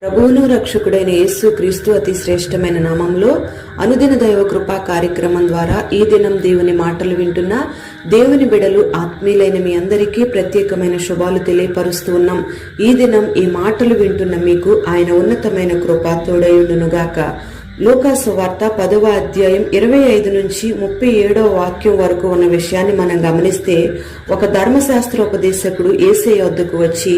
ప్రభువును రక్షకుడైన యేసు క్రీస్తు అతి శ్రేష్టమైన నామంలో అనుదిన దైవ కృపా కార్యక్రమం ద్వారా ఈ దినం దేవుని మాటలు వింటున్న దేవుని బిడలు ఆత్మీయులైన మీ అందరికీ ప్రత్యేకమైన శుభాలు తెలియపరుస్తూ ఉన్నాం. ఈ దినం ఈ మాటలు వింటున్న మీకు ఆయన ఉన్నతమైన కృప తోడయుండునుగాక. లూకా సువార్త 10వ అధ్యాయం 25 నుంచి 37వ వాక్యం వరకు ఉన్న విషయాన్ని మనం గమనిస్తే, ఒక ధర్మశాస్త్రోపదేశకుడు యేసయ్య వద్దకు వచ్చి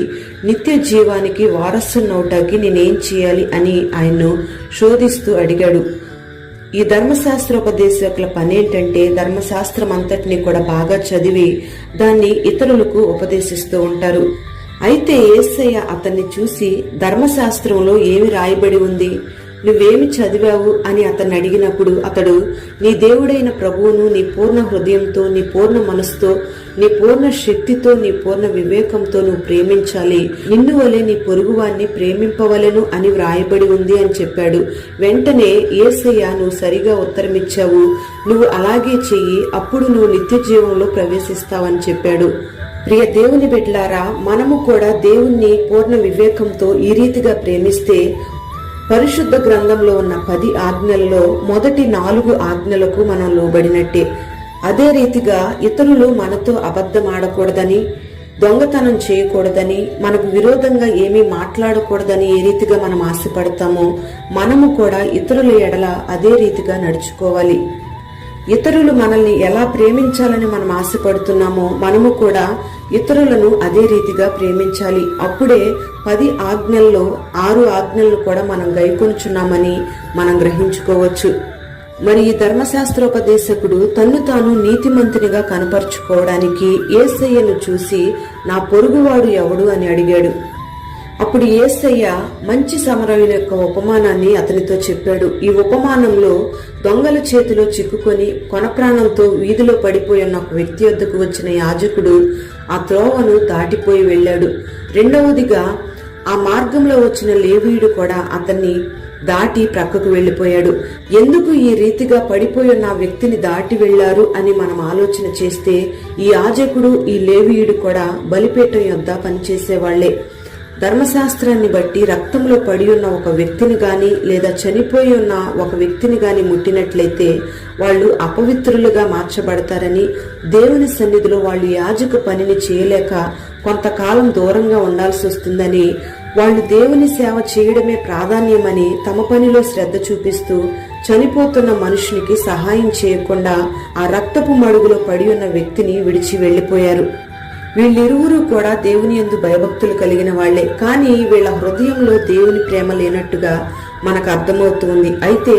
నిత్య జీవానికి వారసునవుటానికి నేనేం చేయాలి అని ఆయన్ను శోధిస్తూ అడిగాడు. ఈ ధర్మశాస్త్రోపదేశకుల పనేంటంటే, ధర్మశాస్త్రం అంతటిని కూడా బాగా చదివి దాన్ని ఇతరులకు ఉపదేశిస్తూ ఉంటారు. అయితే యేసయ్య అతన్ని చూసి, ధర్మశాస్త్రంలో ఏమి రాయబడి ఉంది, నువ్వేమి చదివావు అని అతన్ని అడిగినప్పుడు, అతడు నీ దేవుడైన ప్రభువును నీ పూర్ణ హృదయంతో, నీ పూర్ణ మనసుతో, నీ పూర్ణ శక్తితో, నీ పూర్ణ వివేకంతో నువ్వు ప్రేమించాలి, నిన్ను వలె నీ పొరుగువాన్ని ప్రేమింపవలెను అని వ్రాయబడి ఉంది అని చెప్పాడు. వెంటనే యేసయ్య, నువ్వు సరిగా ఉత్తరమిచ్చావు, నువ్వు అలాగే చెయ్యి, అప్పుడు నువ్వు నిత్య జీవంలో ప్రవేశిస్తావని చెప్పాడు. ప్రియ దేవుని బిడ్డలారా, మనము కూడా దేవుణ్ణి పూర్ణ వివేకంతో ఈ రీతిగా ప్రేమిస్తే, పరిశుద్ధ గ్రంథంలో ఉన్న 10 ఆజ్ఞలలో మొదటి 4 ఆజ్ఞలకు మనం లోబడినట్టే. అదే రీతిగా ఇతరులు మనతో అబద్ధం ఆడకూడదని, దొంగతనం చేయకూడదని, మనకు విరోధంగా ఏమీ మాట్లాడకూడదని ఏ రీతిగా మనం ఆశపడతామో, మనము కూడా ఇతరుల ఎడల అదే రీతిగా నడుచుకోవాలి. ఇతరులు మనల్ని ఎలా ప్రేమించాలని మనం ఆశపడుతున్నామో, మనము కూడా ఇతరులను అదే రీతిగా ప్రేమించాలి. అప్పుడే 10 ఆజ్ఞల్లో 6 ఆజ్ఞలను కూడా మనం గైకొనుచున్నామని మనం గ్రహించుకోవచ్చు. మరి ఈ ధర్మశాస్త్రోపదేశకుడు తన్ను తాను నీతిమంతునిగా కనపరుచుకోవడానికి యేసయ్యను చూసి, నా పొరుగువాడు ఎవడు అని అడిగాడు. అప్పుడు యేసయ్య మంచి సమరయుని యొక్క ఉపమానాన్ని అతనితో చెప్పాడు. ఈ ఉపమానంలో దొంగల చేతిలో చిక్కుకొని కొనప్రాణంతో వీధిలో పడిపోయి ఉన్న ఒక వ్యక్తి వద్దకు వచ్చిన యాజకుడు ఆ త్రోవను దాటిపోయి వెళ్ళాడు. రెండవదిగా ఆ మార్గంలో వచ్చిన లేవీయుడు కూడా అతన్ని దాటి ప్రక్కకు వెళ్లిపోయాడు. ఎందుకు ఈ రీతిగా పడిపోయి ఉన్న వ్యక్తిని దాటి వెళ్లారు అని మనం ఆలోచన చేస్తే, ఈ యాజకుడు ఈ లేవీయుడు కూడా బలిపీఠం యొద్ద పనిచేసేవాళ్లే. ధర్మశాస్త్రాన్ని బట్టి రక్తంలో పడి ఉన్న ఒక వ్యక్తిని గాని, లేదా చనిపోయి ఉన్న ఒక వ్యక్తిని గాని ముట్టినట్లయితే వాళ్ళు అపవిత్రులుగా మార్చబడతారని, దేవుని సన్నిధిలో వాళ్ళు యాజక పనిని చేయలేక కొంతకాలం దూరంగా ఉండాల్సి వస్తుందని, వాళ్ళు దేవుని సేవ చేయడమే ప్రాధాన్యమని తమ పనిలో శ్రద్ధ చూపిస్తూ చనిపోతున్న మనుషునికి సహాయం చేయకుండా ఆ రక్తపు మడుగులో పడి ఉన్న వ్యక్తిని విడిచి వెళ్లిపోయారు. వీళ్ళిరువురు కూడా దేవుని యందు భయభక్తులు కలిగిన వాళ్లే, కానీ వీళ్ళ హృదయంలో దేవుని ప్రేమ లేనట్టుగా మనకు అర్థమవుతుంది. అయితే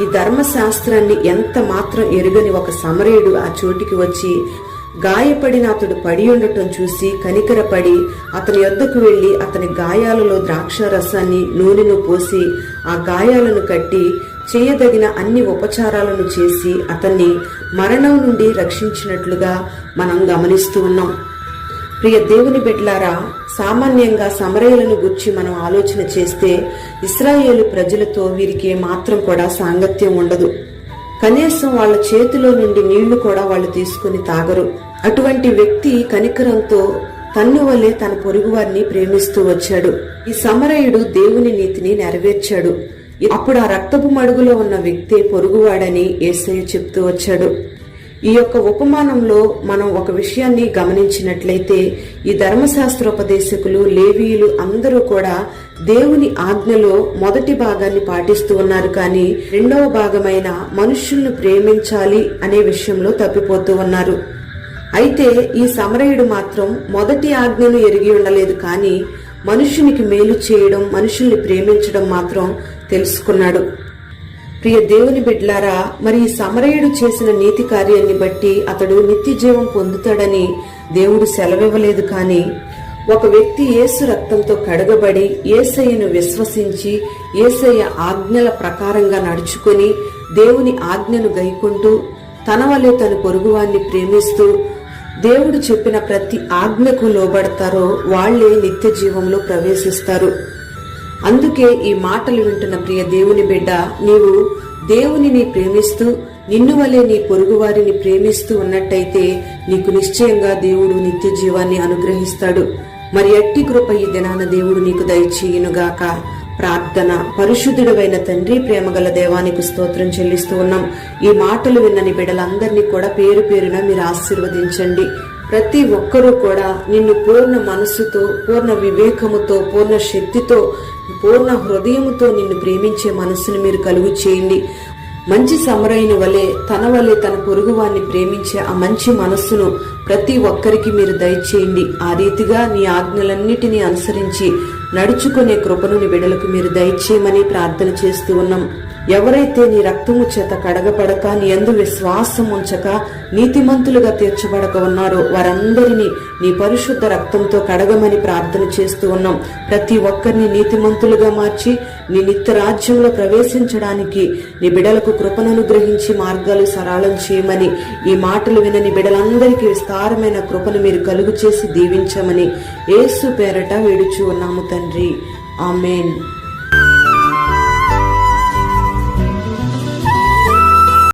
ఈ ధర్మశాస్త్రాన్ని ఎంత మాత్రం ఎరుగని ఒక సమరయుడు ఆ చోటికి వచ్చి, గాయపడిన అతడు పడి ఉండటం చూసి కనికరపడి అతని యొద్దకు వెళ్లి అతని గాయాలలో ద్రాక్ష రసాన్ని, నూనెను పోసి ఆ గాయాలను కట్టి చేయదగిన అన్ని ఉపచారాలను చేసి అతన్ని మరణం నుండి రక్షించినట్లుగా మనం గమనిస్తూ ఉన్నాం. ప్రియ దేవుని బిడ్డలారా, సామాన్యంగా సమరయులను గుర్చి మనం ఆలోచన చేస్తే, ఇశ్రాయేలు ప్రజలతో వీరికి మాత్రం కూడా సాంగత్యం ఉండదు. కనీసం వాళ్ళ చేతిలో నుండి నీళ్లు కూడా వాళ్ళు తీసుకుని తాగరు. అటువంటి వ్యక్తి కనికరంతో తన్ను వలె తన పొరుగువారిని ప్రేమిస్తూ వచ్చాడు. ఈ సమరయుడు దేవుని నీతిని నెరవేర్చాడు. అప్పుడు ఆ రక్తపు మడుగులో ఉన్న వ్యక్తి పొరుగువాడని యేసయ్య చెప్తూ వచ్చాడు. ఈ యొక్క ఉపమానంలో మనం ఒక విషయాన్ని గమనించినట్లయితే, ఈ ధర్మశాస్త్రోపదేశకులు, లేవీయులు అందరూ కూడా దేవుని ఆజ్ఞలో మొదటి భాగాన్ని పాటిస్తూ ఉన్నారు, కానీ రెండవ భాగమైన మనుష్యులను ప్రేమించాలి అనే విషయంలో తప్పిపోతూ ఉన్నారు. అయితే ఈ సమరయుడు మాత్రం మొదటి ఆజ్ఞను ఎరిగి ఉండలేదు, కానీ మనుష్యునికి మేలు చేయడం, మనుషుల్ని ప్రేమించడం మాత్రం తెలుసుకున్నాడు. ప్రియ దేవుని బిడ్డలారా, మరి ఈ సమరయుడు చేసిన నీతి కార్యాన్ని బట్టి అతడు నిత్య జీవం పొందుతాడని దేవుడు సెలవివ్వలేదు. కానీ ఒక వ్యక్తి యేసు రక్తంతో కడగబడి యేసయ్యను విశ్వసించి యేసయ్య ఆజ్ఞల ప్రకారంగా నడుచుకొని దేవుని ఆజ్ఞను గైకుంటూ తన వలె తన పొరుగువాన్ని ప్రేమిస్తూ దేవుడు చెప్పిన ప్రతి ఆజ్ఞకు లోబడతారో వాళ్లే నిత్య జీవంలో ప్రవేశిస్తారు. అందుకే ఈ మాటలు వింటున్న ప్రియ దేవుని బిడ్డ, నీవు దేవునిని ప్రేమిస్తూ నిన్ను వలె నీ పొరుగువారిని ప్రేమిస్తూ ఉన్నట్టయితే నీకు నిశ్చయంగా దేవుడు నిత్య జీవాన్ని అనుగ్రహిస్తాడు. మరి అట్టి కృప ఈ దినాన దేవుడు నీకు దయచేయునుగాక. ప్రార్థన. పరిశుద్ధుడైన తండ్రి, ప్రేమగల దేవానికి స్తోత్రం చెల్లిస్తూ ఉన్నాం. ఈ మాటలు విన్నని బిడ్డలందరినీ కూడా పేరు పేరున మీరు ఆశీర్వదించండి. ప్రతి ఒక్కరూ కూడా నిన్ను పూర్ణ మనస్సుతో, పూర్ణ వివేకముతో, పూర్ణ శక్తితో, పూర్ణ హృదయముతో నిన్ను ప్రేమించే మనస్సును మీరు కలుగు చేయండి. మంచి సమరయుని వలె తన పొరుగువాన్ని ప్రేమించే ఆ మంచి మనస్సును ప్రతి ఒక్కరికి మీరు దయచేయండి. ఆ రీతిగా నీ ఆజ్ఞలన్నిటినీ అనుసరించి నడుచుకునే కృపను నీ బిడ్డలకు మీరు దయచేయమని ప్రార్థన చేస్తూ ఉన్నాం. ఎవరైతే నీ రక్తము చేత కడగబడక, నీ యందు విశ్వాసం ఉంచక నీతిమంతులుగా తీర్చబడక ఉన్నారో వారందరినీ నీ పరిశుద్ధ రక్తంతో కడగమని ప్రార్థన చేస్తూ ఉన్నాం. ప్రతి ఒక్కరిని నీతిమంతులుగా మార్చి నీ నిత్య రాజ్యంలో ప్రవేశించడానికి నీ బిడలకు కృపను అనుగ్రహించి మార్గాలు సరళం చేయమని, ఈ మాటలు వినని బిడలందరికీ విస్తారమైన కృపను మీరు కలుగు చేసి దీవించమని యేసు పేరట వేడుచూ ఉన్నాము తండ్రి. ఆమేన్.